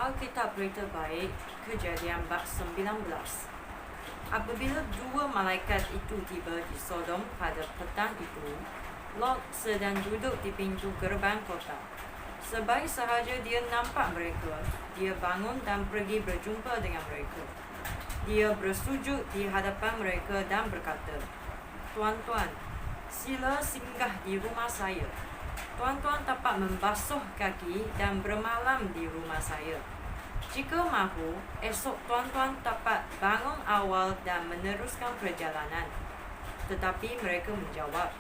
Alkitab Berita Baik, Kejadian bab 19. Apabila dua malaikat itu tiba di Sodom pada petang itu, Lot sedang duduk di pintu gerbang kota. Sebaik sahaja dia nampak mereka, dia bangun dan pergi berjumpa dengan mereka. Dia bersujud di hadapan mereka dan berkata, "Tuan-tuan, sila singgah di rumah saya. Tuan-tuan dapat membasuh kaki dan bermalam di rumah saya. Jika mahu, esok tuan-tuan dapat bangun awal dan meneruskan perjalanan." Tetapi mereka menjawab,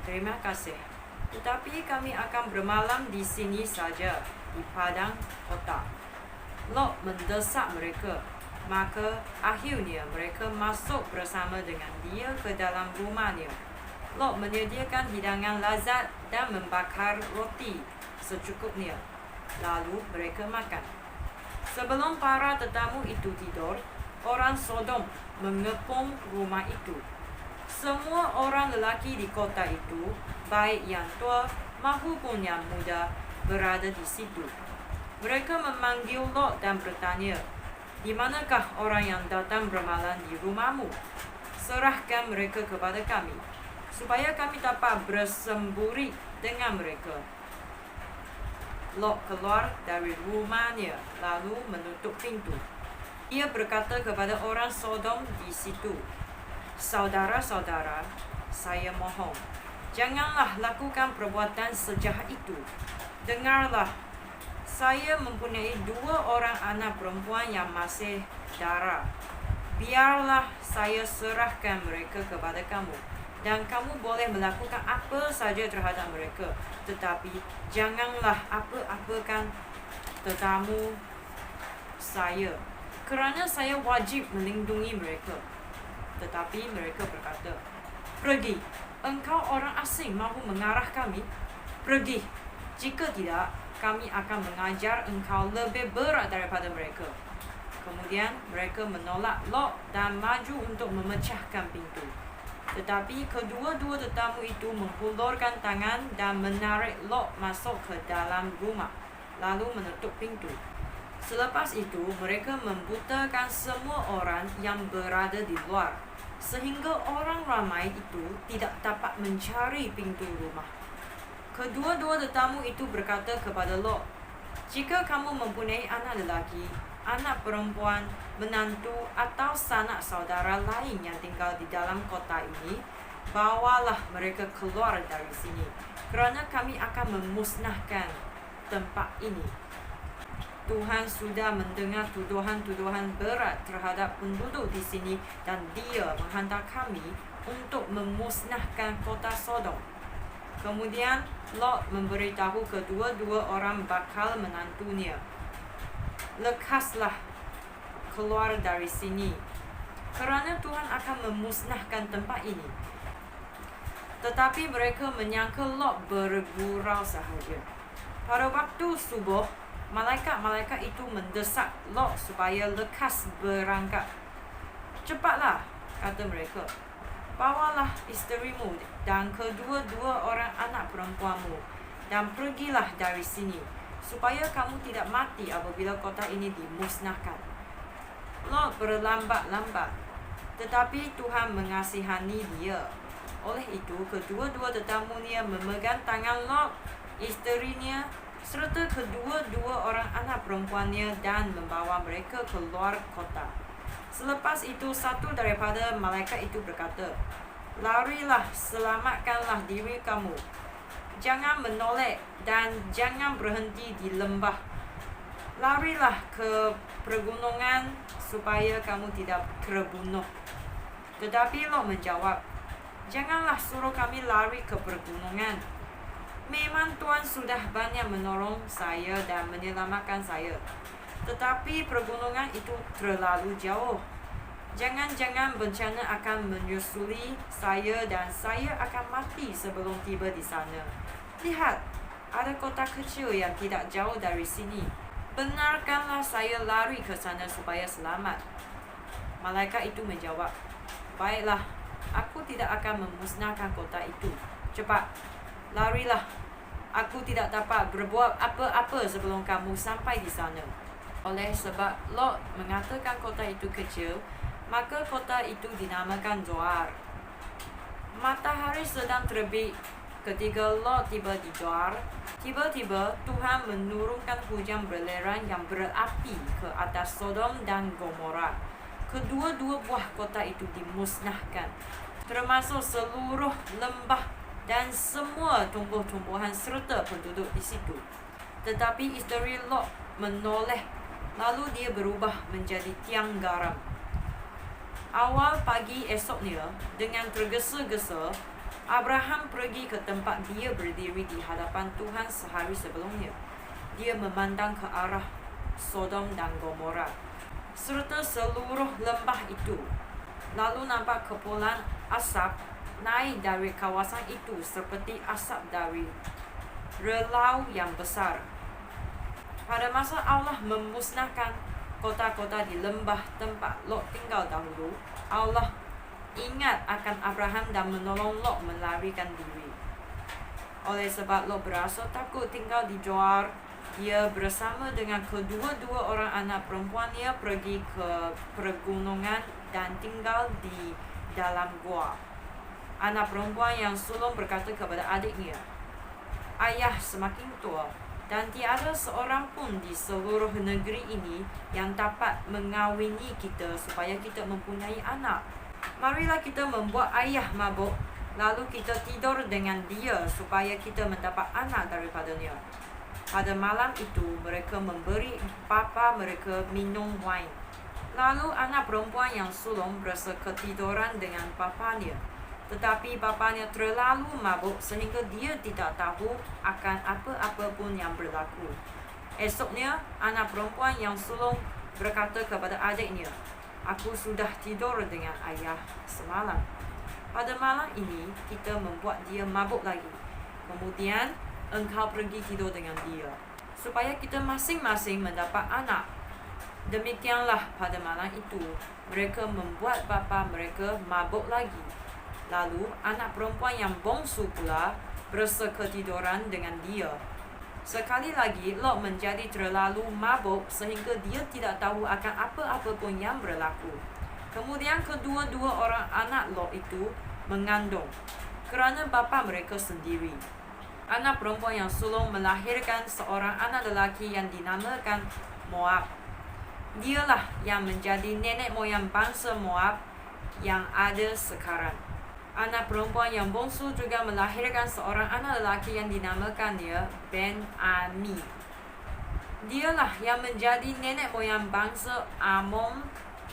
"Terima kasih, tetapi kami akan bermalam di sini saja, di padang kota." Lot mendesak mereka, maka akhirnya mereka masuk bersama dengan dia ke dalam rumahnya. Lot menyediakan hidangan lazat dan membakar roti secukupnya. Lalu mereka makan. Sebelum para tetamu itu tidur, orang Sodom mengepung rumah itu. Semua orang lelaki di kota itu, baik yang tua maupun yang muda, berada di situ. Mereka memanggil Lot dan bertanya, "Di manakah orang yang datang bermalam di rumahmu? Serahkan mereka kepada kami, supaya kami dapat bersembunyi dengan mereka." Lot keluar dari rumahnya, lalu menutup pintu. Ia berkata kepada orang Sodom di situ, "Saudara-saudara, saya mohon, janganlah lakukan perbuatan sejahat itu. Dengarlah, saya mempunyai 2 orang anak perempuan yang masih dara. Biarlah saya serahkan mereka kepada kamu, dan kamu boleh melakukan apa saja terhadap mereka. Tetapi janganlah apa-apakan tetamu saya, kerana saya wajib melindungi mereka." Tetapi mereka berkata, "Pergi, engkau orang asing mahu mengarah kami? Pergi, jika tidak, kami akan mengajar engkau lebih berat daripada mereka." Kemudian mereka menolak Lot dan maju untuk memecahkan pintu. Tetapi kedua-dua tetamu itu menghulurkan tangan dan menarik Lot masuk ke dalam rumah, lalu menutup pintu. Selepas itu, mereka membutakan semua orang yang berada di luar, sehingga orang ramai itu tidak dapat mencari pintu rumah. Kedua-dua tetamu itu berkata kepada Lot, "Jika kamu mempunyai anak lelaki, anak perempuan, menantu atau sanak saudara lain yang tinggal di dalam kota ini, bawalah mereka keluar dari sini, kerana kami akan memusnahkan tempat ini. Tuhan sudah mendengar tuduhan-tuduhan berat terhadap penduduk di sini, dan Dia menghantar kami untuk memusnahkan kota Sodom." Kemudian Lot memberitahu kedua-dua orang bakal menantunya, "Lekaslah keluar dari sini, kerana Tuhan akan memusnahkan tempat ini." Tetapi mereka menyangka Lot bergurau sahaja. Pada waktu subuh, malaikat-malaikat itu mendesak Lot supaya lekas berangkat. "Cepatlah," kata mereka, "bawalah isterimu dan kedua-dua orang anak perempuanmu, dan pergilah dari sini, supaya kamu tidak mati apabila kota ini dimusnahkan." Lot berlambat-lambat, tetapi Tuhan mengasihani dia. Oleh itu, kedua-dua tetamunya memegang tangan Lot, isterinya, serta kedua-dua orang anak perempuannya, dan membawa mereka keluar kota. Selepas itu, satu daripada malaikat itu berkata, "Larilah, selamatkanlah diri kamu. Jangan menoleh dan jangan berhenti di lembah. Larilah ke pergunungan supaya kamu tidak terbunuh." Tetapi Lot menjawab, "Janganlah suruh kami lari ke pergunungan. Memang Tuhan sudah banyak menolong saya dan menyelamatkan saya. Tetapi pergunungan itu terlalu jauh. Jangan-jangan bencana akan menyusuli saya dan saya akan mati sebelum tiba di sana. Lihat, ada kota kecil yang tidak jauh dari sini. Benarkanlah saya lari ke sana supaya selamat." Malaikat itu menjawab, "Baiklah, aku tidak akan memusnahkan kota itu. Cepat, larilah. Aku tidak dapat berbuat apa-apa sebelum kamu sampai di sana." Oleh sebab Lot mengatakan kota itu kecil, maka kota itu dinamakan Zoar. Matahari sedang terbit ketika Lot tiba di Zoar. Tiba-tiba Tuhan menurunkan hujan belerang yang berapi ke atas Sodom dan Gomora. Kedua-dua buah kota itu dimusnahkan, termasuk seluruh lembah dan semua tumbuh-tumbuhan serta penduduk di situ. Tetapi isteri Lot menoleh, lalu dia berubah menjadi tiang garam. Awal pagi esoknya, dengan tergesa-gesa, Abraham pergi ke tempat dia berdiri di hadapan Tuhan sehari sebelumnya. Dia memandang ke arah Sodom dan Gomora serta seluruh lembah itu. Lalu nampak kepulan asap naik dari kawasan itu seperti asap dari relau yang besar. Pada masa Allah memusnahkan kota-kota di lembah tempat Lot tinggal dahulu, Allah ingat akan Abraham dan menolong Lot melarikan diri. Oleh sebab Lot berasa takut tinggal di Zoar, dia bersama dengan kedua-dua orang anak perempuannya pergi ke pergunungan dan tinggal di dalam gua. Anak perempuan yang sulung berkata kepada adiknya, "Ayah semakin tua, dan tiada seorang pun di seluruh negeri ini yang dapat mengawini kita supaya kita mempunyai anak. Marilah kita membuat ayah mabuk, lalu kita tidur dengan dia supaya kita mendapat anak daripadanya." Pada malam itu, mereka memberi bapa mereka minum wain. Lalu anak perempuan yang sulung berasa ketiduran dengan bapanya. Tetapi bapanya terlalu mabuk sehingga dia tidak tahu akan apa-apa pun yang berlaku. Esoknya, anak perempuan yang sulung berkata kepada adiknya, "Aku sudah tidur dengan ayah semalam. Pada malam ini, kita membuat dia mabuk lagi. Kemudian, engkau pergi tidur dengan dia, supaya kita masing-masing mendapat anak." Demikianlah pada malam itu, mereka membuat bapa mereka mabuk lagi. Lalu, anak perempuan yang bongsu pula berasa ketiduran dengan dia. Sekali lagi, Lot menjadi terlalu mabuk sehingga dia tidak tahu akan apa-apa pun yang berlaku. Kemudian kedua-dua orang anak Lot itu mengandung, kerana bapa mereka sendiri. Anak perempuan yang sulung melahirkan seorang anak lelaki yang dinamakan Moab. Dialah yang menjadi nenek moyang bangsa Moab yang ada sekarang. Anak perempuan yang bongsu juga melahirkan seorang anak lelaki yang dinamakan dia Ben-Ami. Dialah yang menjadi nenek moyang bangsa Amon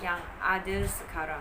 yang ada sekarang.